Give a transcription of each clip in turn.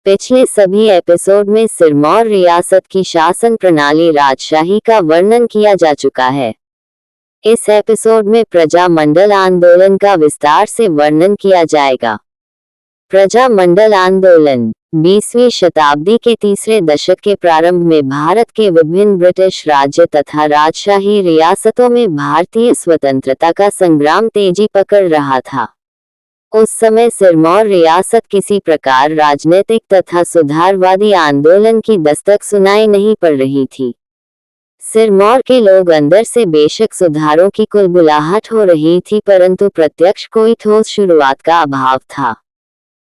पिछले सभी एपिसोड में सिरमौर रियासत की शासन प्रणाली राजशाही का वर्णन किया जा चुका है। इस एपिसोड में प्रजामंडल आंदोलन का विस्तार से वर्णन किया जाएगा। प्रजामंडल आंदोलन 20वीं शताब्दी के तीसरे दशक के प्रारंभ में भारत के विभिन्न ब्रिटिश राज्य तथा राजशाही रियासतों में भारतीय स्वतंत्रता का संग्राम तेजी पकड़ रहा था। उस समय सिरमौर रियासत किसी प्रकार राजनीतिक तथा सुधारवादी आंदोलन की दस्तक सुनाई नहीं पड़ रही थी। सिरमौर के लोग अंदर से बेशक सुधारों की कुलबुलाहट हो रही थी, परंतु प्रत्यक्ष कोई ठोस शुरुआत का अभाव था।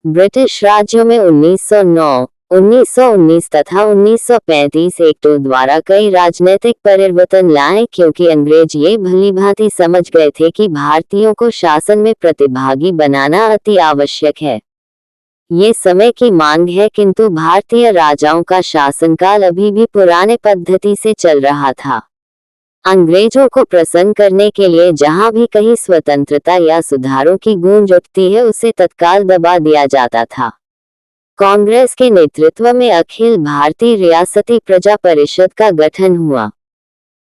ब्रिटिश राज्यों में 1909, 1919 तथा 1935 एक्टों द्वारा कई राजनीतिक परिवर्तन लाए, क्योंकि अंग्रेज ये भलीभांति समझ गए थे कि भारतीयों को शासन में प्रतिभागी बनाना अति आवश्यक है। ये समय की मांग है, किंतु भारतीय राजाओं का शासनकाल अभी भी पुराने पद्धति से चल रहा था। अंग्रेजों को प्रसन्न करने के लिए जहां भी कहीं स्वतंत्रता या सुधारों की गूंज उठती है, उसे तत्काल दबा दिया जाता था। कांग्रेस के नेतृत्व में अखिल भारतीय रियासती प्रजा परिषद का गठन हुआ।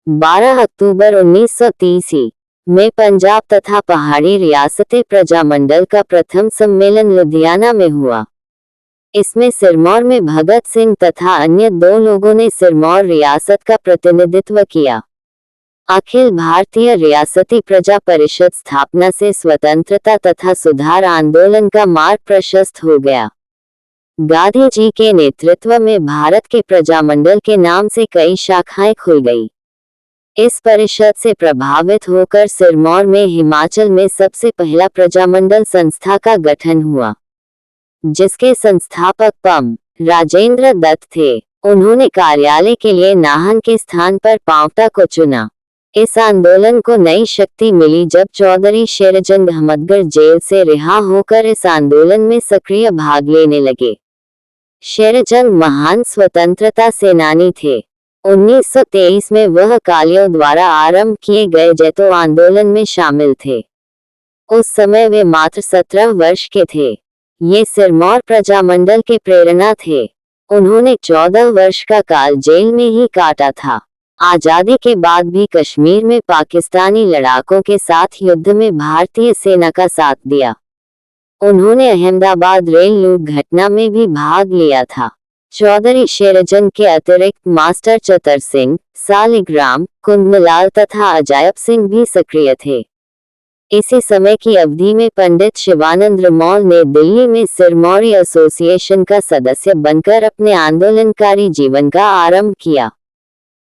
12 अक्टूबर 1930 में पंजाब तथा पहाड़ी रियासती प्रजामंडल का प्रथम सम्मेलन लुधियाना में हुआ। इसमें सिरमौर में भगत सिंह तथा अन्य 2 लोगों ने सिरमौर रियासत का प्रतिनिधित्व किया। अखिल भारतीय रियासती प्रजा परिषद स्थापना से स्वतंत्रता तथा सुधार आंदोलन का मार्ग प्रशस्त हो गया। गांधी जी के नेतृत्व में भारत के प्रजामंडल के नाम से कई शाखाएं खुल गई। इस परिषद से प्रभावित होकर सिरमौर में हिमाचल में सबसे पहला प्रजामंडल संस्था का गठन हुआ, जिसके संस्थापक पं. राजेंद्र दत्त थे। उन्होंने कार्यालय के लिए नाहन के स्थान पर पांवटा को चुना। इस आंदोलन को नई शक्ति मिली जब चौधरी शेरजंग अहमदगढ़ जेल से रिहा होकर इस आंदोलन में सक्रिय भाग लेने लगे। शेरजंग महान स्वतंत्रता सेनानी थे। 1923 में वह अकालियों द्वारा आरंभ किए गए जैतो आंदोलन में शामिल थे। उस समय वे मात्र 17 वर्ष के थे। ये सिरमौर प्रजामंडल के प्रेरणा थे। उन्होंने 14 वर्ष का काल जेल में ही काटा था। आजादी के बाद भी कश्मीर में पाकिस्तानी लड़ाकों के साथ युद्ध में भारतीय सेना का साथ दिया। उन्होंने अहमदाबाद रेल लूट घटना में भी भाग लिया था। चौधरी शेरजंग के अतिरिक्त मास्टर चतर सिंह, सालिग्राम, कुंदलाल तथा अजायब सिंह भी सक्रिय थे। इसी समय की अवधि में पंडित शिवानंद रमौल ने दिल्ली में सिरमौरी एसोसिएशन का सदस्य बनकर अपने आंदोलनकारी जीवन का आरंभ किया।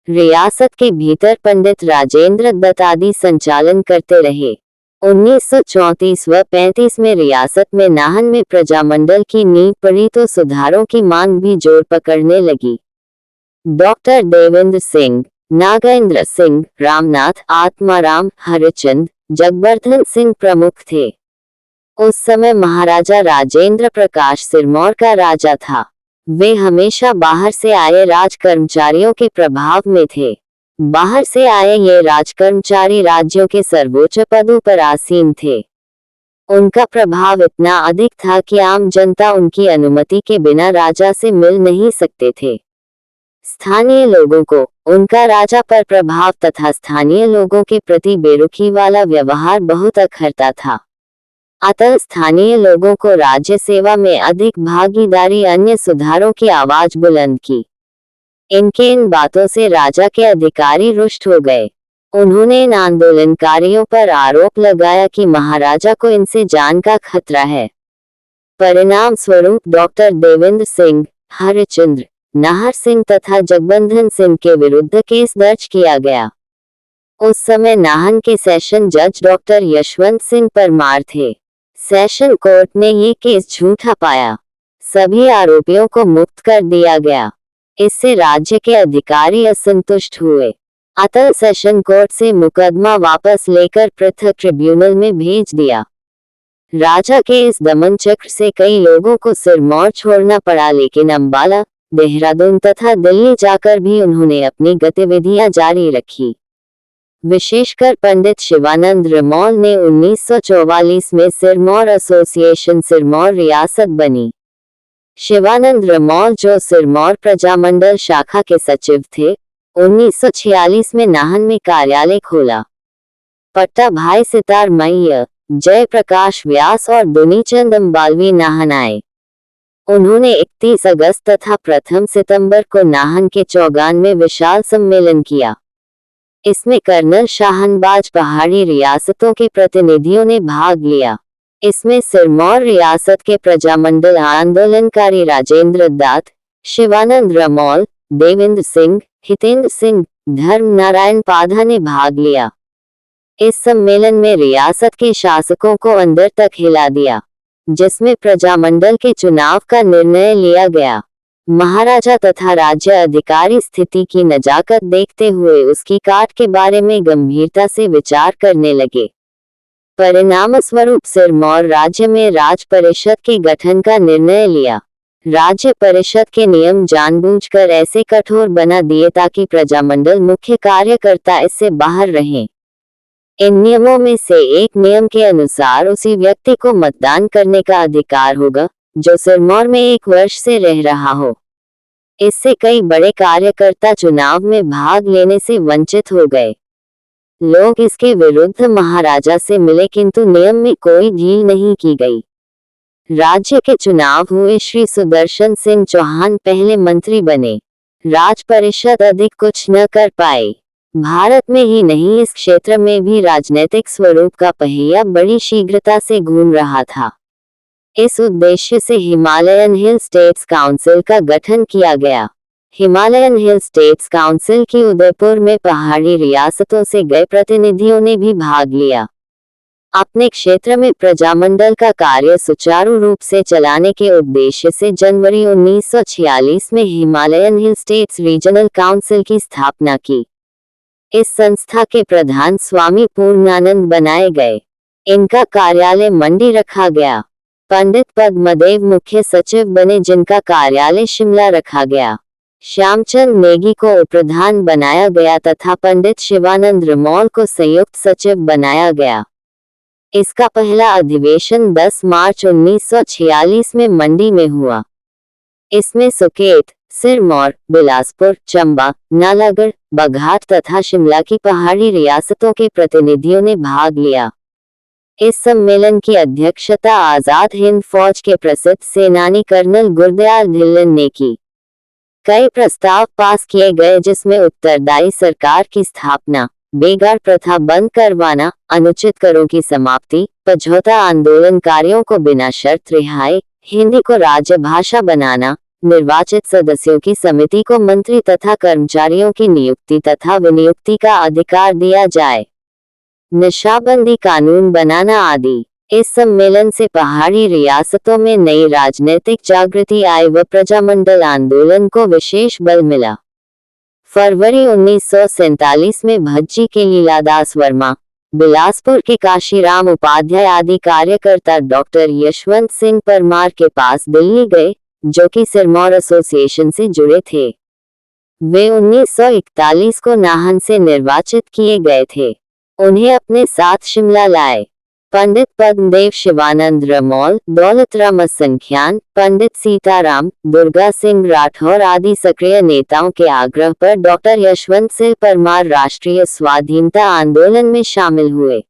रियासत के भीतर पंडित राजेंद्र दत्त आदि संचालन करते रहे। 1934 व 35 में रियासत में नाहन में प्रजामंडल की नींव पड़ी तो सुधारों की मांग भी जोर पकड़ने लगी। डॉक्टर देवेंद्र सिंह, नागेंद्र सिंह, रामनाथ, आत्माराम, हरिचंद, जगवर्धन सिंह प्रमुख थे। उस समय महाराजा राजेंद्र प्रकाश सिरमौर का राजा था। वे हमेशा बाहर से आए राजकर्मचारियों के प्रभाव में थे। बाहर से आए ये राजकर्मचारी राज्यों के सर्वोच्च पदों पर आसीन थे। उनका प्रभाव इतना अधिक था कि आम जनता उनकी अनुमति के बिना राजा से मिल नहीं सकते थे। स्थानीय लोगों को उनका राजा पर प्रभाव तथा स्थानीय लोगों के प्रति बेरुखी वाला व्यवहार बहुत अखरता था। अतः स्थानीय लोगों को राज्य सेवा में अधिक भागीदारी, अन्य सुधारों की आवाज बुलंद की। इन बातों से राजा के अधिकारी रुष्ट हो गए। उन्होंने इन आंदोलनकारियों पर आरोप लगाया कि महाराजा को इनसे जान का खतरा है। परिणाम स्वरूप डॉक्टर देवेंद्र सिंह, हरिचंद्र, नाहर सिंह तथा जगबंधन सिंह के विरुद्ध केस दर्ज किया गया। उस समय नाहन के सेशन जज डॉक्टर यशवंत सिंह परमार थे। सेशन कोर्ट ने ये केस झूठा पाया। सभी आरोपियों को मुक्त कर दिया गया। इससे राज्य के अधिकारी असंतुष्ट हुए। अतः सेशन कोर्ट से मुकदमा वापस लेकर पृथक ट्रिब्यूनल में भेज दिया। राजा के इस दमन चक्र से कई लोगों को सिरमौर छोड़ना पड़ा, लेकिन अंबाला, देहरादून तथा दिल्ली जाकर भी उन्होंने अपनी गतिविधियां जारी रखी। विशेषकर पंडित शिवानंद रमौल ने 1944 में सिरमौर एसोसिएशन सिरमौर रियासत बनी। शिवानंद रमौल, जो सिरमौर प्रजामंडल शाखा के सचिव थे, 1946 में नाहन में कार्यालय खोला। पट्टा भाई सितार मैया, जयप्रकाश व्यास और दुनीचंद अम्बालवी नाहन आए। उन्होंने 31 अगस्त तथा 1 सितंबर को नाहन के चौगान में विशाल सम्मेलन किया। इसमें कर्नल शाहनबाज पहाड़ी रियासतों के प्रतिनिधियों ने भाग लिया। इसमें सिरमौर रियासत के प्रजामंडल आंदोलनकारी राजेंद्र दात, शिवानंद रमौल, देवेंद्र सिंह, हितेंद्र सिंह, धर्म नारायण पाधा ने भाग लिया। इस सम्मेलन में रियासत के शासकों को अंदर तक हिला दिया, जिसमें प्रजामंडल के चुनाव का निर्णय लिया गया। महाराजा तथा राज्य अधिकारी स्थिति की नजाकत देखते हुए उसकी काट के बारे में गंभीरता से विचार करने लगे। परिणामस्वरूप सिरमौर राज्य में राज परिषद के गठन का निर्णय लिया। राज्य परिषद के नियम जानबूझकर ऐसे कठोर बना दिए ताकि प्रजामंडल मुख्य कार्यकर्ता इससे बाहर रहें। इन नियमों में से एक नियम के अनुसार उसी व्यक्ति को मतदान करने का अधिकार होगा जो सिरमौर में 1 वर्ष से रह रहा हो। इससे कई बड़े कार्यकर्ता चुनाव में भाग लेने से वंचित हो गए। लोग इसके विरुद्ध महाराजा से मिले, किंतु नियम में कोई ढील नहीं की गई। राज्य के चुनाव हुए। श्री सुदर्शन सिंह चौहान पहले मंत्री बने। राज परिषद अधिक कुछ न कर पाए। भारत में ही नहीं, इस क्षेत्र में भी राजनीतिक स्वरूप का पहिया बड़ी शीघ्रता से घूम रहा था। इस उद्देश्य से हिमालयन हिल स्टेट्स काउंसिल का गठन किया गया। हिमालयन हिल स्टेट्स काउंसिल की उदयपुर में पहाड़ी रियासतों से गए प्रतिनिधियों ने भी भाग लिया। अपने क्षेत्र में प्रजामंडल का कार्य सुचारू रूप से चलाने के उद्देश्य से जनवरी 1946 में हिमालयन हिल स्टेट्स रीजनल काउंसिल की स्थापना की। इस संस्था के प्रधान स्वामी पूर्णानंद बनाए गए। इनका कार्यालय मंडी रखा गया। पंडित पद्मदेव मुख्य सचिव बने, जिनका कार्यालय शिमला रखा गया। श्यामचंद नेगी को उपप्रधान बनाया गया तथा पंडित शिवानंद रमौल को संयुक्त सचिव बनाया गया। इसका पहला अधिवेशन 10 मार्च 1946 में मंडी में हुआ। इसमें सुकेत, सिरमौर, बिलासपुर, चंबा, नालागढ़, बघाट तथा शिमला की पहाड़ी रियासतों के प्रतिनिधियों ने भाग लिया। इस सम्मेलन की अध्यक्षता आजाद हिंद फौज के प्रसिद्ध सेनानी कर्नल गुरदयाल ढिल्लन ने की। कई प्रस्ताव पास किए गए, जिसमें उत्तरदायी सरकार की स्थापना, बेगार प्रथा बंद करवाना, अनुचित करों की समाप्ति, पझौता आंदोलनकारियों को बिना शर्त रिहाई, हिंदी को राज्य भाषा बनाना, निर्वाचित सदस्यों की समिति को मंत्री तथा कर्मचारियों की नियुक्ति तथा विनियुक्ति का अधिकार दिया जाए, नशाबंदी कानून बनाना आदि। इस सम्मेलन से पहाड़ी रियासतों में नई राजनीतिक जागृति आई व प्रजामंडल आंदोलन को विशेष बल मिला। फरवरी 1947 में भज्जी के लीलादास वर्मा, बिलासपुर के काशीराम उपाध्याय आदि कार्यकर्ता डॉक्टर यशवंत सिंह परमार के पास दिल्ली गए, जो कि सिरमौर एसोसिएशन से जुड़े थे। वे 1941 को नाहन से निर्वाचित किए गए थे। उन्हें अपने साथ शिमला लाए। पंडित पद्मदेव, शिवानंद रमौल, दौलतराम असंख्यान, पंडित सीताराम, दुर्गा सिंह राठौर आदि सक्रिय नेताओं के आग्रह पर डॉक्टर यशवंत सिंह परमार राष्ट्रीय स्वाधीनता आंदोलन में शामिल हुए।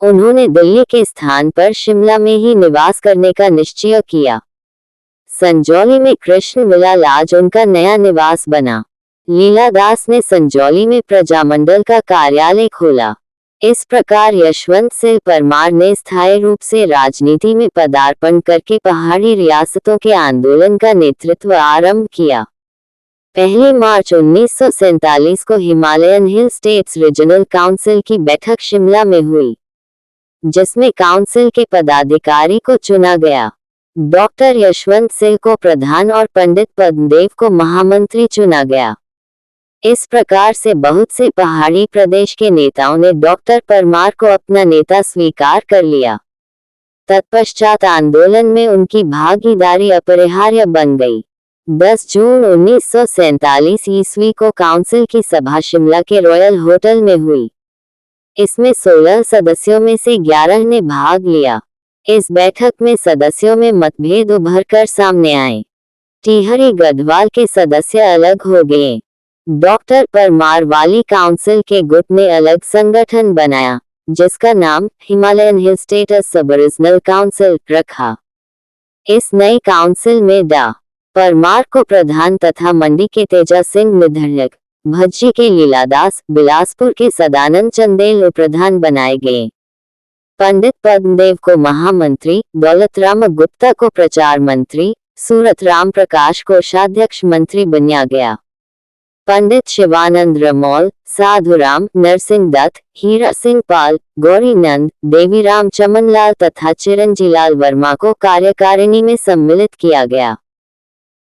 उन्होंने दिल्ली के स्थान पर शिमला में ही निवास करने का निश्चय किया। संजौली में कृष्ण विलाल आज उनका नया निवास बना। लीलादास ने संजौली में प्रजामंडल का कार्यालय खोला। इस प्रकार यशवंत सिंह परमार ने स्थायी रूप से राजनीति में पदार्पण करके पहाड़ी रियासतों के आंदोलन का नेतृत्व आरंभ किया। 1 मार्च 1947 को हिमालयन हिल स्टेट्स रीजनल काउंसिल की बैठक शिमला में हुई, जिसमें काउंसिल के पदाधिकारी को चुना गया। डॉक्टर यशवंत सिंह को प्रधान और पंडित पद्मदेव को महामंत्री चुना गया। इस प्रकार से बहुत से पहाड़ी प्रदेश के नेताओं ने डॉक्टर परमार को अपना नेता स्वीकार कर लिया। तत्पश्चात आंदोलन में उनकी भागीदारी अपरिहार्य बन गई। 10 जून 1947 ईस्वी को काउंसिल की सभा शिमला के रॉयल होटल में हुई। इसमें 16 सदस्यों में से 11 ने भाग लिया। इस बैठक में सदस्यों में मतभेद उभर कर सामने आए। टिहरी गढ़वाल के सदस्य अलग हो गए। डॉक्टर परमार वाली काउंसिल के गुट ने अलग संगठन बनाया, जिसका नाम हिमालयन हिल स्टेट्स सब रीजनल काउंसिल रखा। इस नई काउंसिल में डा परमार को प्रधान तथा मंडी के तेजा सिंह निधड़क, भज्जी के लीलादास, बिलासपुर के सदानंद चंदेल उपप्रधान बनाए गए। पंडित पद्मदेव को महामंत्री, दौलतराम गुप्ता को प्रचार मंत्री, सूरत राम प्रकाश कोषाध्यक्ष मंत्री बनाया गया। पंडित शिवानंद रमौल, साधुराम, नरसिंह दत्त, हीरा सिंह पाल, गौरीनंद, देवीराम चमनलाल तथा चिरंजीलाल वर्मा को कार्यकारिणी में सम्मिलित किया गया।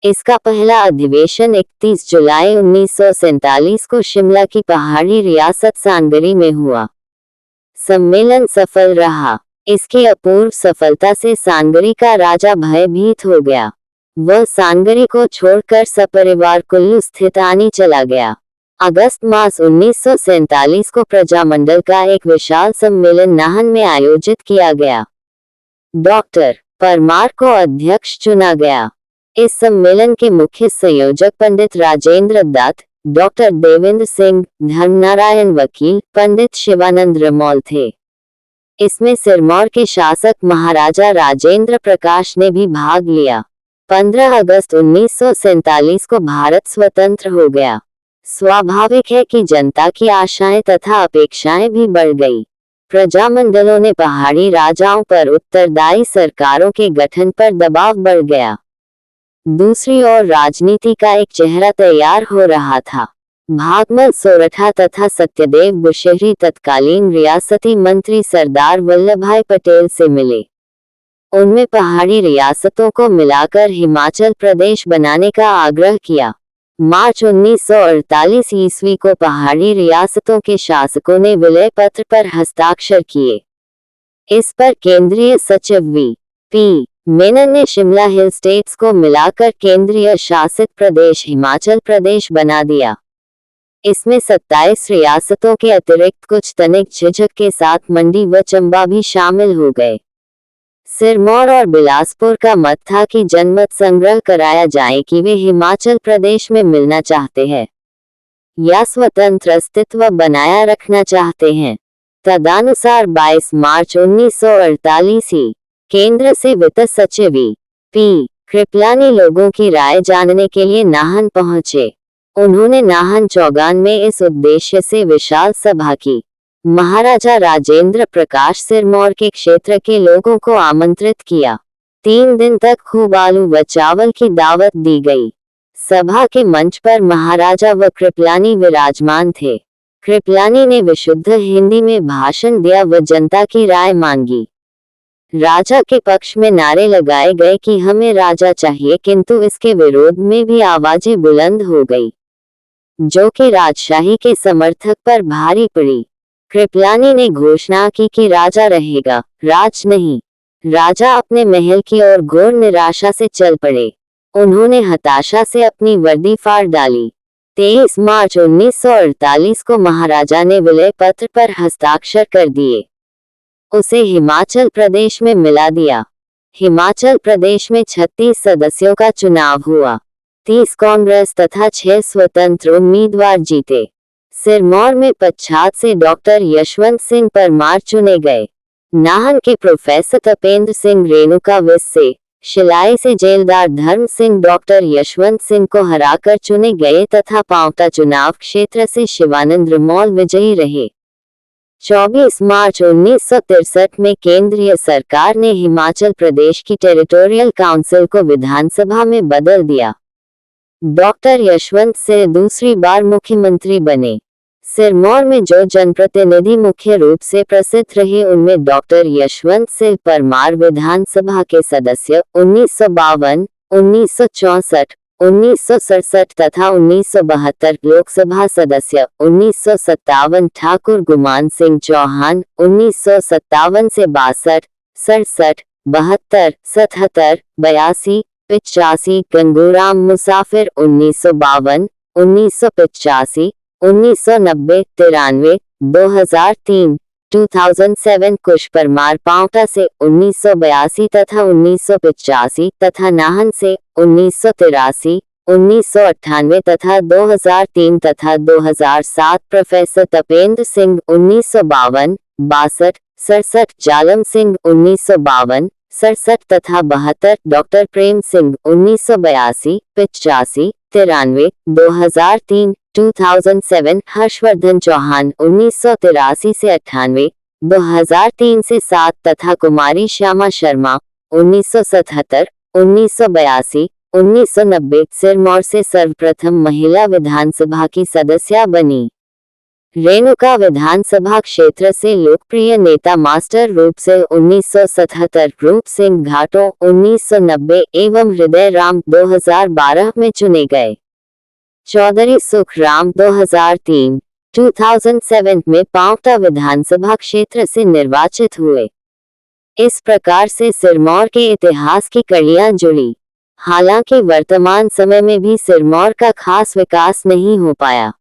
इसका पहला अधिवेशन 31 जुलाई 1947 को शिमला की पहाड़ी रियासत सानगरी में हुआ। सम्मेलन सफल रहा। इसकी अपूर्व सफलता से सानगरी का राजा भयभीत हो गया। वह सानगरी को छोड़कर सपरिवार कुल्लू स्थित आनी चला गया। अगस्त मास 1947 को प्रजामंडल का एक विशाल सम्मेलन नाहन में आयोजित किया गया। डॉक्टर परमार को अध्यक्ष चुना गया। इस सम्मेलन के मुख्य संयोजक पंडित राजेंद्र दत्त, डॉक्टर देवेंद्र सिंह, धर्मनारायण वकील, पंडित शिवानंद रमौल थे। इसमें सिरमौर के शासक महाराजा राजेंद्र प्रकाश ने भी भाग लिया। 15 अगस्त 1947 को भारत स्वतंत्र हो गया। स्वाभाविक है कि जनता की आशाएं तथा अपेक्षाएं भी बढ़ गई। प्रजामंडलों ने पहाड़ी राजाओं पर उत्तरदायी सरकारों के गठन पर दबाव बढ़ गया। दूसरी ओर राजनीति का एक चेहरा तैयार हो रहा था। भागमल सोरठा तथा सत्यदेव बुशहरी तत्कालीन रियासती मंत्री सरदार वल्लभभाई पटेल से मिले। उनमें पहाड़ी रियासतों को मिलाकर हिमाचल प्रदेश बनाने का आग्रह किया। मार्च 1948 ईस्वी को पहाड़ी रियासतों के शासकों ने विलय पत्र पर हस्ताक्षर किए। इस पर केंद्रीय सचिव वी.पी. मेनन ने शिमला हिल स्टेट्स को मिलाकर केंद्रीय शासित प्रदेश हिमाचल प्रदेश बना दिया। इसमें 27 रियासतों के अतिरिक्त कुछ तनिक झिझक के साथ मंडी व चंबा भी शामिल हो गए। सिरमौर और बिलासपुर का मत था कि जनमत संग्रह कराया जाए कि वे हिमाचल प्रदेश में मिलना चाहते हैं या स्वतंत्र अस्तित्व बनाया रखना चाहते हैं। तदनुसार 22 मार्च 1948 ही केंद्र से वित्त सचिव वी.पी. कृपलानी लोगों की राय जानने के लिए नाहन पहुंचे। उन्होंने नाहन चौगान में इस उद्देश्य से विशाल सभा की। महाराजा राजेंद्र प्रकाश सिरमौर के क्षेत्र के लोगों को आमंत्रित किया। 3 दिन तक खूब आलू व चावल की दावत दी गई। सभा के मंच पर महाराजा व कृपलानी विराजमान थे। कृपलानी ने विशुद्ध हिंदी में भाषण दिया व जनता की राय मांगी। राजा के पक्ष में नारे लगाए गए कि हमें राजा चाहिए, किंतु इसके विरोध में भी आवाजें बुलंद हो गई, जो कि राजशाही के समर्थक पर भारी पड़ी। कृपलानी ने घोषणा की कि राजा रहेगा, राज नहीं। राजा अपने महल की ओर घोर निराशा से चल पड़े। उन्होंने हताशा से अपनी वर्दी फाड़ डाली। 23 मार्च 1948 को महाराजा ने विलय पत्र पर हस्ताक्षर कर दिए। उसे हिमाचल प्रदेश में मिला दिया। हिमाचल प्रदेश में 36 सदस्यों का चुनाव हुआ। 30 कांग्रेस तथा 6 स्वतंत्र उम्मीदवार जीते। सिरमौर में पच्छाद से डॉक्टर यशवंत सिंह परमार चुने गए। नाहन के प्रोफेसर तपेंद्र सिंह रेणुका विस से, शिलाई से जेलदार धर्म सिंह डॉक्टर यशवंत सिंह को हराकर चुने गए तथा पांवटा चुनाव क्षेत्र से शिवानंद रमौल विजयी रहे। 24 मार्च 1963 में केंद्रीय सरकार ने हिमाचल प्रदेश की टेरिटोरियल काउंसिल को विधानसभा में बदल दिया। डॉक्टर यशवंत सिंह दूसरी बार मुख्यमंत्री बने। सिरमौर में जो जनप्रतिनिधि मुख्य रूप से प्रसिद्ध रहे उनमें डॉक्टर यशवंत सिंह परमार विधानसभा के सदस्य 1952, 1964, 1967 तथा 1972 लोकसभा सदस्य 1957 ठाकुर गुमान सिंह चौहान 1957 से 62, 67, 72, 77, 82, 85 गंगूराम मुसाफिर 1952, 1985, 1990, 93, 2003, 2007 कुश परमार पांवटा से 1982 तथा 1985 तथा नाहन से 1983, 1998 तथा 2003 तथा 2007 प्रोफेसर तपेंद्र सिंह 1952, 62, 67 जालम सिंह 1952, 67 तथा 72 डॉक्टर प्रेम सिंह 1982, 85, 93, 2003, 2007 हर्षवर्धन चौहान 1983 से 98, 2003 से 7 तथा कुमारी श्यामा शर्मा 1977, 1982, 1990 सिरमौर से सर्वप्रथम महिला विधानसभा की सदस्य बनी। रेणुका विधानसभा क्षेत्र से लोकप्रिय नेता मास्टर रूप से 1977, रूप सिंह घाटों 1990 एवं हृदय राम 2012 में चुने गए। चौधरी सुख राम 2003, 2007 में पांवटा विधानसभा क्षेत्र से निर्वाचित हुए। इस प्रकार से सिरमौर के इतिहास की कड़ियां जुड़ी। हालांकि वर्तमान समय में भी सिरमौर का खास विकास नहीं हो पाया।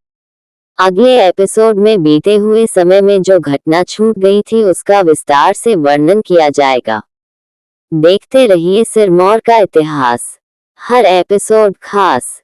अगले एपिसोड में बीते हुए समय में जो घटना छूट गई थी उसका विस्तार से वर्णन किया जाएगा। देखते रहिए सिरमौर का इतिहास। हर एपिसोड खास।